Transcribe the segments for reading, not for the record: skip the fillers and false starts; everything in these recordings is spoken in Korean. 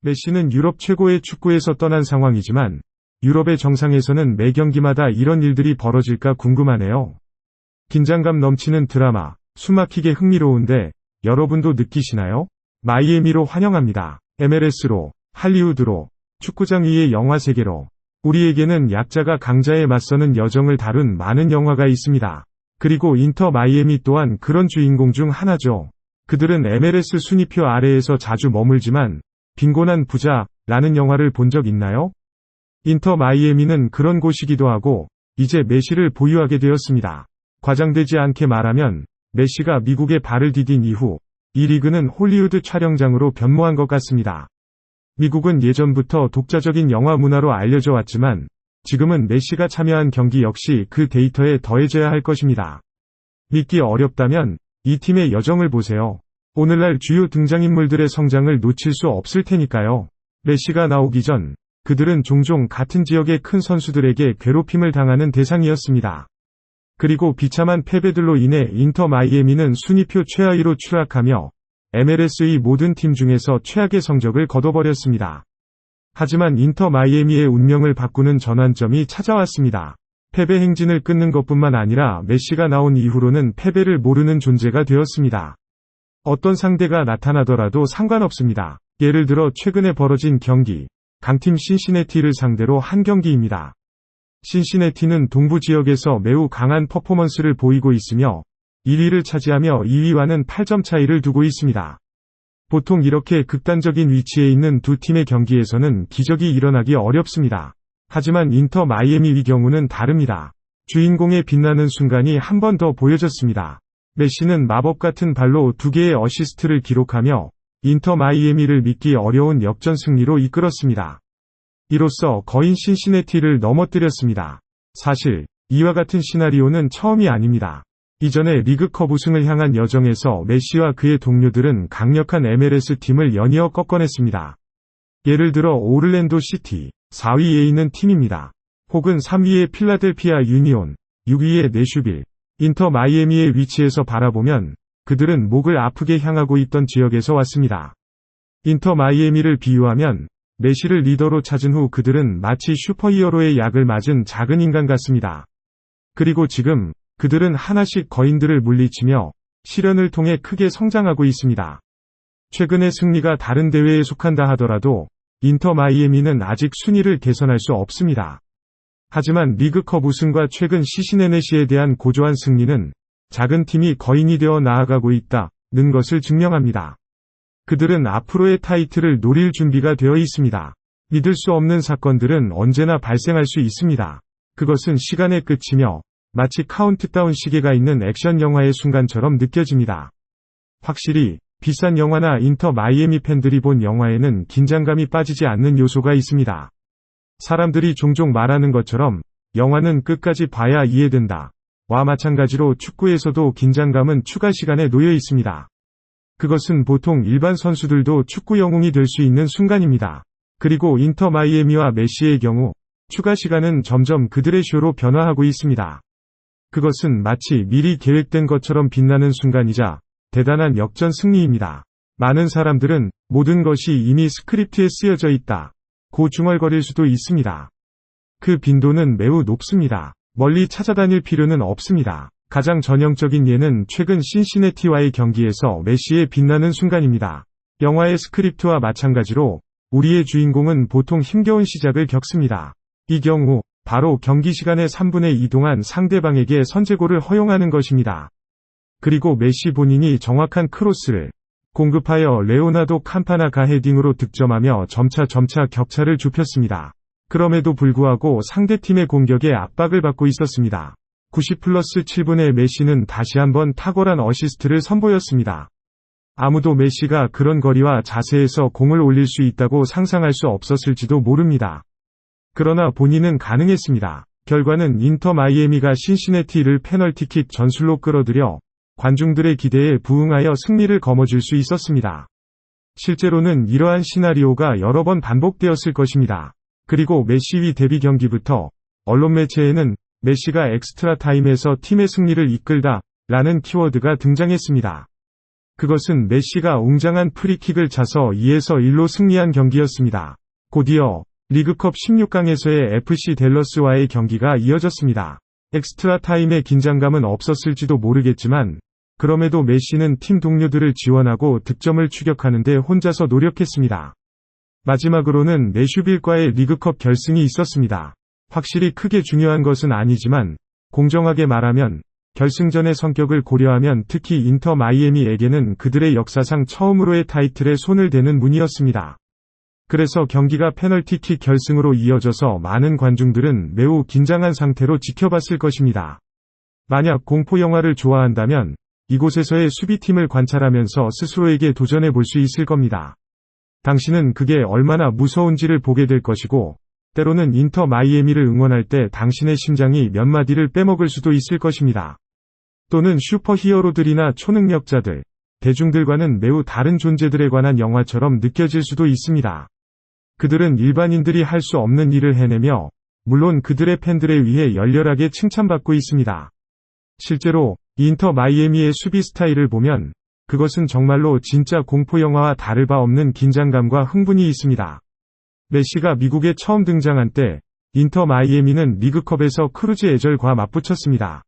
메시는 유럽 최고의 축구에서 떠난 상황이지만 유럽의 정상에서는 매 경기마다 이런 일들이 벌어질까 궁금하네요. 긴장감 넘치는 드라마, 숨막히게 흥미로운데 여러분도 느끼시나요? 마이애미로 환영합니다. MLS로, 할리우드로, 축구장 위의 영화 세계로 우리에게는 약자가 강자에 맞서는 여정을 다룬 많은 영화가 있습니다. 그리고 인터 마이애미 또한 그런 주인공 중 하나죠. 그들은 MLS 순위표 아래에서 자주 머물지만 빈곤한 부자라는 영화를 본 적 있나요? 인터 마이애미는 그런 곳이기도 하고 이제 메시를 보유하게 되었습니다. 과장되지 않게 말하면 메시가 미국에 발을 디딘 이후 이 리그는 홀리우드 촬영장으로 변모한 것 같습니다. 미국은 예전부터 독자적인 영화 문화로 알려져 왔지만 지금은 메시가 참여한 경기 역시 그 데이터에 더해져야 할 것입니다. 믿기 어렵다면 이 팀의 여정을 보세요. 오늘날 주요 등장인물들의 성장을 놓칠 수 없을 테니까요. 메시가 나오기 전 그들은 종종 같은 지역의 큰 선수들에게 괴롭힘을 당하는 대상이었습니다. 그리고 비참한 패배들로 인해 인터 마이애미는 순위표 최하위로 추락하며 MLS의 모든 팀 중에서 최악의 성적을 거둬버렸습니다. 하지만 인터 마이애미의 운명을 바꾸는 전환점이 찾아왔습니다. 패배 행진을 끊는 것뿐만 아니라 메시가 나온 이후로는 패배를 모르는 존재가 되었습니다. 어떤 상대가 나타나더라도 상관없습니다. 예를 들어 최근에 벌어진 경기, 강팀 신시내티를 상대로 한 경기입니다. 신시내티는 동부 지역에서 매우 강한 퍼포먼스를 보이고 있으며 1위를 차지하며 2위와는 8점 차이를 두고 있습니다. 보통 이렇게 극단적인 위치에 있는 두 팀의 경기에서는 기적이 일어나기 어렵습니다. 하지만 인터 마이애미의 경우는 다릅니다. 주인공의 빛나는 순간이 한 번 더 보여졌습니다. 메시는 마법 같은 발로 2개의 어시스트를 기록하며 인터 마이애미를 믿기 어려운 역전 승리로 이끌었습니다. 이로써 거인 신시내티를 넘어뜨렸습니다. 사실 이와 같은 시나리오는 처음이 아닙니다. 이전에 리그컵 우승을 향한 여정에서 메시와 그의 동료들은 강력한 MLS 팀을 연이어 꺾어냈습니다. 예를 들어 오를랜도 시티, 4위에 있는 팀입니다. 혹은 3위의 필라델피아 유니온, 6위의 내슈빌, 인터 마이애미의 위치에서 바라보면 그들은 목을 아프게 향하고 있던 지역에서 왔습니다. 인터 마이애미를 비유하면 메시를 리더로 찾은 후 그들은 마치 슈퍼히어로의 약을 맞은 작은 인간 같습니다. 그리고 지금 그들은 하나씩 거인들을 물리치며 시련을 통해 크게 성장하고 있습니다. 최근의 승리가 다른 대회에 속한다 하더라도 인터 마이애미는 아직 순위를 개선할 수 없습니다. 하지만 리그컵 우승과 최근 시시네네시에 대한 고조한 승리는 작은 팀이 거인이 되어 나아가고 있다는 것을 증명합니다. 그들은 앞으로의 타이틀을 노릴 준비가 되어 있습니다. 믿을 수 없는 사건들은 언제나 발생할 수 있습니다. 그것은 시간의 끝이며 마치 카운트다운 시계가 있는 액션 영화의 순간처럼 느껴집니다. 확실히 비싼 영화나 인터 마이애미 팬들이 본 영화에는 긴장감이 빠지지 않는 요소가 있습니다. 사람들이 종종 말하는 것처럼 영화는 끝까지 봐야 이해된다. 와 마찬가지로 축구에서도 긴장감은 추가 시간에 놓여 있습니다. 그것은 보통 일반 선수들도 축구 영웅이 될 수 있는 순간입니다. 그리고 인터 마이애미와 메시의 경우 추가 시간은 점점 그들의 쇼로 변화하고 있습니다. 그것은 마치 미리 계획된 것처럼 빛나는 순간이자 대단한 역전 승리입니다. 많은 사람들은 모든 것이 이미 스크립트에 쓰여져 있다 고 중얼거릴 수도 있습니다. 그 빈도는 매우 높습니다. 멀리 찾아다닐 필요는 없습니다. 가장 전형적인 예는 최근 신시내티와의 경기에서 메시의 빛나는 순간입니다. 영화의 스크립트와 마찬가지로 우리의 주인공은 보통 힘겨운 시작을 겪습니다. 이 경우 바로 경기 시간의 3분의 2 동안 상대방에게 선제골을 허용하는 것입니다. 그리고 메시 본인이 정확한 크로스를 공급하여 레오나도 캄파나가 헤딩으로 득점하며 점차 격차를 좁혔습니다. 그럼에도 불구하고 상대팀의 공격에 압박을 받고 있었습니다. 90+7분의 메시는 다시 한번 탁월한 어시스트를 선보였습니다. 아무도 메시가 그런 거리와 자세에서 공을 올릴 수 있다고 상상할 수 없었을지도 모릅니다. 그러나 본인은 가능했습니다. 결과는 인터 마이애미가 신시내티를 페널티킥 전술로 끌어들여 관중들의 기대에 부응하여 승리를 거머쥘 수 있었습니다. 실제로는 이러한 시나리오가 여러 번 반복되었을 것입니다. 그리고 메시위 데뷔 경기부터 언론 매체에는 메시가 엑스트라 타임에서 팀의 승리를 이끌다 라는 키워드가 등장했습니다. 그것은 메시가 웅장한 프리킥을 차서 2-1로 승리한 경기였습니다. 곧이어 리그컵 16강에서의 FC 댈러스와의 경기가 이어졌습니다. 엑스트라 타임의 긴장감은 없었을지도 모르겠지만 그럼에도 메시는 팀 동료들을 지원하고 득점을 추격하는 데 혼자서 노력했습니다. 마지막으로는 내슈빌과의 리그컵 결승이 있었습니다. 확실히 크게 중요한 것은 아니지만 공정하게 말하면 결승전의 성격을 고려하면 특히 인터 마이애미에게는 그들의 역사상 처음으로의 타이틀에 손을 대는 문이었습니다. 그래서 경기가 페널티킥 결승으로 이어져서 많은 관중들은 매우 긴장한 상태로 지켜봤을 것입니다. 만약 공포 영화를 좋아한다면 이곳에서의 수비팀을 관찰하면서 스스로에게 도전해 볼 수 있을 겁니다. 당신은 그게 얼마나 무서운지를 보게 될 것이고 때로는 인터 마이애미를 응원할 때 당신의 심장이 몇 마디를 빼먹을 수도 있을 것입니다. 또는 슈퍼히어로들이나 초능력자들, 대중들과는 매우 다른 존재들에 관한 영화처럼 느껴질 수도 있습니다. 그들은 일반인들이 할 수 없는 일을 해내며 물론 그들의 팬들에 의해 열렬하게 칭찬받고 있습니다. 실제로 인터 마이애미의 수비 스타일을 보면 그것은 정말로 진짜 공포 영화와 다를 바 없는 긴장감과 흥분이 있습니다. 메시가 미국에 처음 등장한 때 인터 마이애미는 리그컵에서 크루즈 에절과 맞붙였습니다.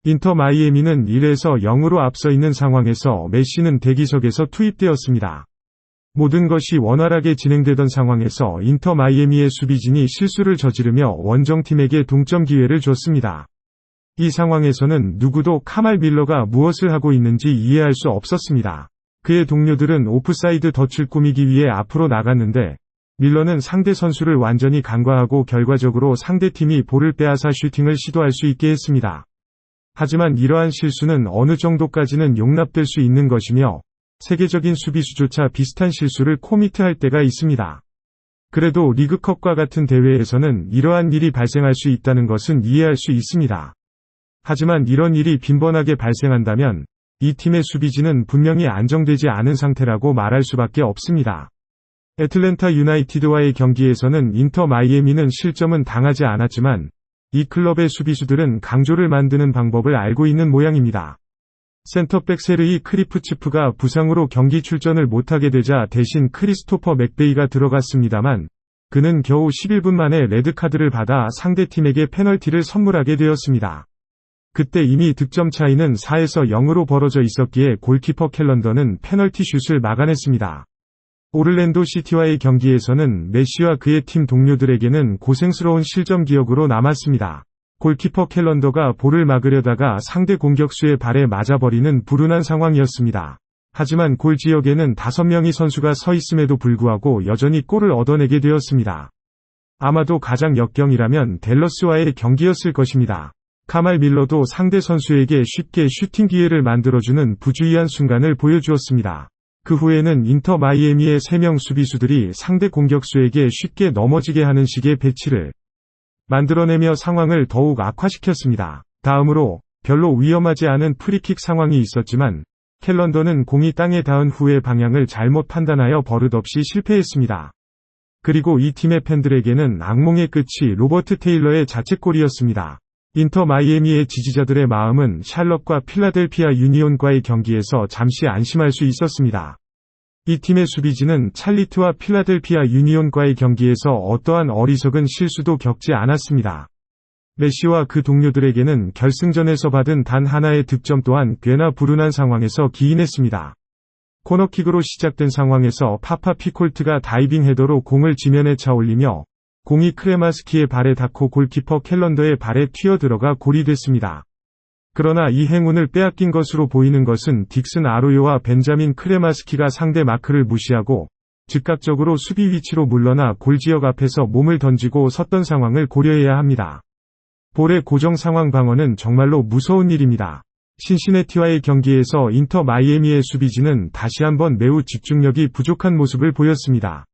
인터 마이애미는 1-0으로 앞서 있는 상황에서 메시는 대기석에서 투입되었습니다. 모든 것이 원활하게 진행되던 상황에서 인터 마이애미의 수비진이 실수를 저지르며 원정팀에게 동점 기회를 줬습니다. 이 상황에서는 누구도 카말 밀러가 무엇을 하고 있는지 이해할 수 없었습니다. 그의 동료들은 오프사이드 덫을 꾸미기 위해 앞으로 나갔는데 밀러는 상대 선수를 완전히 간과하고 결과적으로 상대팀이 볼을 빼앗아 슈팅을 시도할 수 있게 했습니다. 하지만 이러한 실수는 어느 정도까지는 용납될 수 있는 것이며 세계적인 수비수조차 비슷한 실수를 코미트할 때가 있습니다. 그래도 리그컵과 같은 대회에서는 이러한 일이 발생할 수 있다는 것은 이해할 수 있습니다. 하지만 이런 일이 빈번하게 발생한다면 이 팀의 수비진은 분명히 안정되지 않은 상태라고 말할 수밖에 없습니다. 애틀랜타 유나이티드와의 경기에서는 인터 마이애미는 실점은 당하지 않았지만 이 클럽의 수비수들은 강조를 만드는 방법을 알고 있는 모양입니다. 센터백 세르히 크리프치프가 부상으로 경기 출전을 못하게 되자 대신 크리스토퍼 맥베이가 들어갔습니다만 그는 겨우 11분 만에 레드카드를 받아 상대팀에게 페널티를 선물하게 되었습니다. 그때 이미 득점 차이는 4-0으로 벌어져 있었기에 골키퍼 캘런더는 페널티 슛을 막아냈습니다. 오를랜도 시티와의 경기에서는 메시와 그의 팀 동료들에게는 고생스러운 실점 기억으로 남았습니다. 골키퍼 캘런더가 볼을 막으려다가 상대 공격수의 발에 맞아버리는 불운한 상황이었습니다. 하지만 골 지역에는 5명의 선수가 서 있음에도 불구하고 여전히 골을 얻어내게 되었습니다. 아마도 가장 역경이라면 댈러스와의 경기였을 것입니다. 카말 밀러도 상대 선수에게 쉽게 슈팅 기회를 만들어주는 부주의한 순간을 보여주었습니다. 그 후에는 인터 마이애미의 3명 수비수들이 상대 공격수에게 쉽게 넘어지게 하는 식의 배치를 만들어내며 상황을 더욱 악화시켰습니다. 다음으로 별로 위험하지 않은 프리킥 상황이 있었지만 캘런더는 공이 땅에 닿은 후의 방향을 잘못 판단하여 버릇없이 실패했습니다. 그리고 이 팀의 팬들에게는 악몽의 끝이 로버트 테일러의 자책골이었습니다. 인터 마이애미의 지지자들의 마음은 샬럿과 필라델피아 유니온과의 경기에서 잠시 안심할 수 있었습니다. 이 팀의 수비진은 찰리트와 필라델피아 유니온과의 경기에서 어떠한 어리석은 실수도 겪지 않았습니다. 메시와 그 동료들에게는 결승전에서 받은 단 하나의 득점 또한 꽤나 불운한 상황에서 기인했습니다. 코너킥으로 시작된 상황에서 파파 피콜트가 다이빙 헤더로 공을 지면에 차올리며 공이 크레마스키의 발에 닿고 골키퍼 캘런더의 발에 튀어들어가 골이 됐습니다. 그러나 이 행운을 빼앗긴 것으로 보이는 것은 딕슨 아로요와 벤자민 크레마스키가 상대 마크를 무시하고 즉각적으로 수비 위치로 물러나 골지역 앞에서 몸을 던지고 섰던 상황을 고려해야 합니다. 볼의 고정 상황 방어는 정말로 무서운 일입니다. 신시내티와의 경기에서 인터 마이애미의 수비진은 다시 한번 매우 집중력이 부족한 모습을 보였습니다.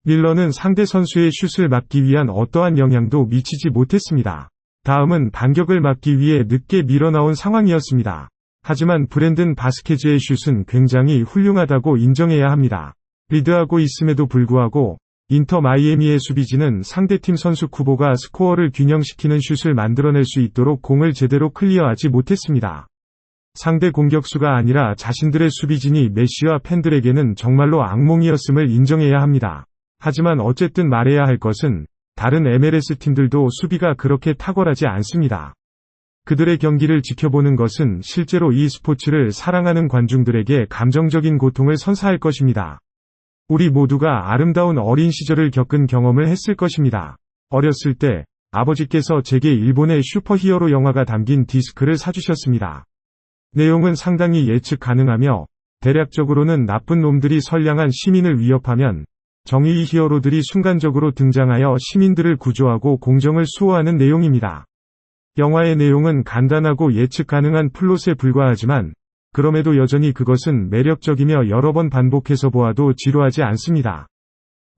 밀러는 상대 선수의 슛을 막기 위한 어떠한 영향도 미치지 못했습니다. 다음은 반격을 막기 위해 늦게 밀어나온 상황이었습니다. 하지만 브랜든 바스케즈의 슛은 굉장히 훌륭하다고 인정해야 합니다. 리드하고 있음에도 불구하고 인터 마이애미의 수비진은 상대팀 선수 쿠보가 스코어를 균형시키는 슛을 만들어낼 수 있도록 공을 제대로 클리어하지 못했습니다. 상대 공격수가 아니라 자신들의 수비진이 메시와 팬들에게는 정말로 악몽이었음을 인정해야 합니다. 하지만 어쨌든 말해야 할 것은 다른 MLS 팀들도 수비가 그렇게 탁월하지 않습니다. 그들의 경기를 지켜보는 것은 실제로 이 스포츠를 사랑하는 관중들에게 감정적인 고통을 선사할 것입니다. 우리 모두가 아름다운 어린 시절을 겪은 경험을 했을 것입니다. 어렸을 때 아버지께서 제게 일본의 슈퍼히어로 영화가 담긴 디스크를 사주셨습니다. 내용은 상당히 예측 가능하며 대략적으로는 나쁜 놈들이 선량한 시민을 위협하면 정의의 히어로들이 순간적으로 등장하여 시민들을 구조하고 공정을 수호하는 내용입니다. 영화의 내용은 간단하고 예측 가능한 플롯에 불과하지만 그럼에도 여전히 그것은 매력적이며 여러 번 반복해서 보아도 지루하지 않습니다.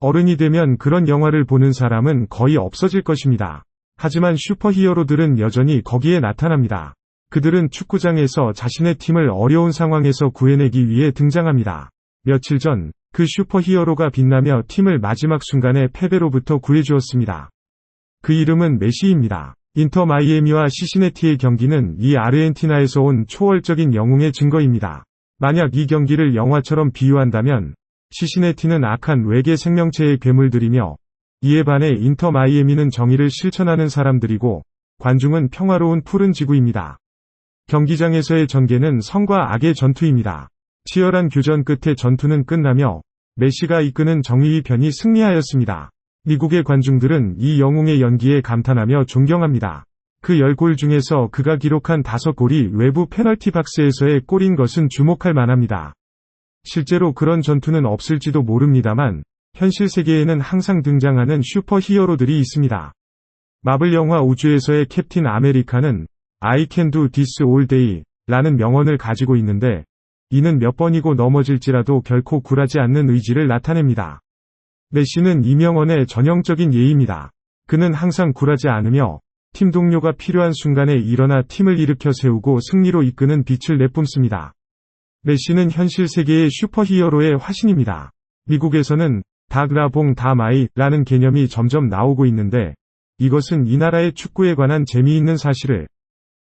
어른이 되면 그런 영화를 보는 사람은 거의 없어질 것입니다. 하지만 슈퍼히어로들은 여전히 거기에 나타납니다. 그들은 축구장에서 자신의 팀을 어려운 상황에서 구해내기 위해 등장합니다. 며칠 전 그 슈퍼히어로가 빛나며 팀을 마지막 순간에 패배로부터 구해주었습니다. 그 이름은 메시입니다. 인터 마이애미와 시시내티의 경기는 이 아르헨티나에서 온 초월적인 영웅의 증거입니다. 만약 이 경기를 영화처럼 비유한다면 시시내티는 악한 외계 생명체의 괴물들이며 이에 반해 인터 마이애미는 정의를 실천하는 사람들이고 관중은 평화로운 푸른 지구입니다. 경기장에서의 전개는 성과 악의 전투입니다. 치열한 교전 끝에 전투는 끝나며 메시가 이끄는 정의의 편이 승리하였습니다. 미국의 관중들은 이 영웅의 연기에 감탄하며 존경합니다. 그 10골 중에서 그가 기록한 5골이 외부 페널티 박스에서의 골인 것은 주목할 만합니다. 실제로 그런 전투는 없을지도 모릅니다만 현실 세계에는 항상 등장하는 슈퍼히어로들이 있습니다. 마블 영화 우주에서의 캡틴 아메리카는 I can do this all day 라는 명언을 가지고 있는데 이는 몇 번이고 넘어질지라도 결코 굴하지 않는 의지를 나타냅니다. 메시는 이 명언의 전형적인 예입니다. 그는 항상 굴하지 않으며 팀 동료가 필요한 순간에 일어나 팀을 일으켜 세우고 승리로 이끄는 빛을 내뿜습니다. 메시는 현실 세계의 슈퍼히어로의 화신입니다. 미국에서는 다그라봉 다마이라는 개념이 점점 나오고 있는데 이것은 이 나라의 축구에 관한 재미있는 사실을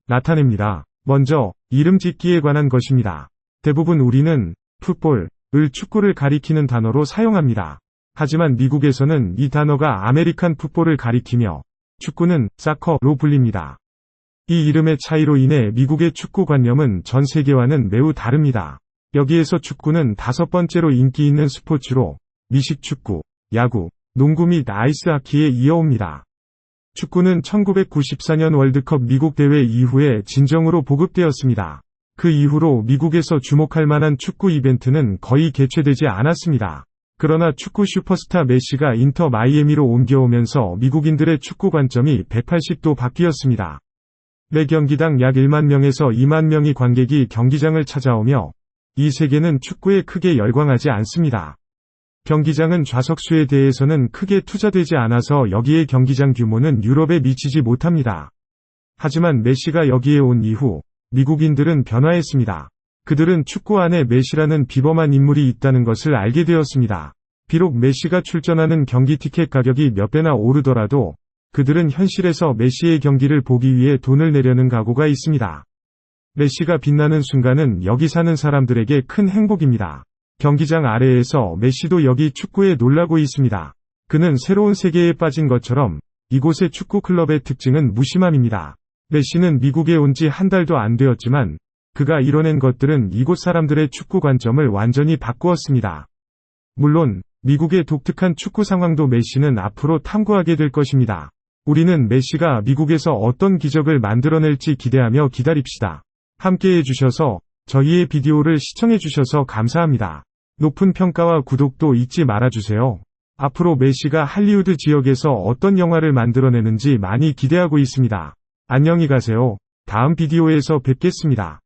나타냅니다. 먼저 이름 짓기에 관한 것입니다. 대부분 우리는 풋볼을 축구를 가리키는 단어로 사용합니다. 하지만 미국에서는 이 단어가 아메리칸 풋볼을 가리키며 축구는 사커로 불립니다. 이 이름의 차이로 인해 미국의 축구 관념은 전 세계와는 매우 다릅니다. 여기에서 축구는 5번째로 인기 있는 스포츠로 미식축구, 야구, 농구 및 아이스하키에 이어옵니다. 축구는 1994년 월드컵 미국 대회 이후에 진정으로 보급되었습니다. 그 이후로 미국에서 주목할 만한 축구 이벤트는 거의 개최되지 않았습니다. 그러나 축구 슈퍼스타 메시가 인터 마이애미로 옮겨오면서 미국인들의 축구 관점이 180도 바뀌었습니다. 매 경기당 약 1만 명에서 2만 명의 관객이 경기장을 찾아오며 이 세계는 축구에 크게 열광하지 않습니다. 경기장은 좌석수에 대해서는 크게 투자되지 않아서 여기의 경기장 규모는 유럽에 미치지 못합니다. 하지만 메시가 여기에 온 이후 미국인들은 변화했습니다. 그들은 축구 안에 메시라는 비범한 인물이 있다는 것을 알게 되었습니다. 비록 메시가 출전하는 경기 티켓 가격이 몇 배나 오르더라도 그들은 현실에서 메시의 경기를 보기 위해 돈을 내려는 각오가 있습니다. 메시가 빛나는 순간은 여기 사는 사람들에게 큰 행복입니다. 경기장 아래에서 메시도 여기 축구에 놀라고 있습니다. 그는 새로운 세계에 빠진 것처럼 이곳의 축구 클럽의 특징은 무심함입니다. 메시는 미국에 온 지 한 달도 안 되었지만 그가 이뤄낸 것들은 이곳 사람들의 축구 관점을 완전히 바꾸었습니다. 물론 미국의 독특한 축구 상황도 메시는 앞으로 탐구하게 될 것입니다. 우리는 메시가 미국에서 어떤 기적을 만들어낼지 기대하며 기다립시다. 함께해 주셔서 저희의 비디오를 시청해 주셔서 감사합니다. 높은 평가와 구독도 잊지 말아주세요. 앞으로 메시가 할리우드 지역에서 어떤 영화를 만들어내는지 많이 기대하고 있습니다. 안녕히 가세요. 다음 비디오에서 뵙겠습니다.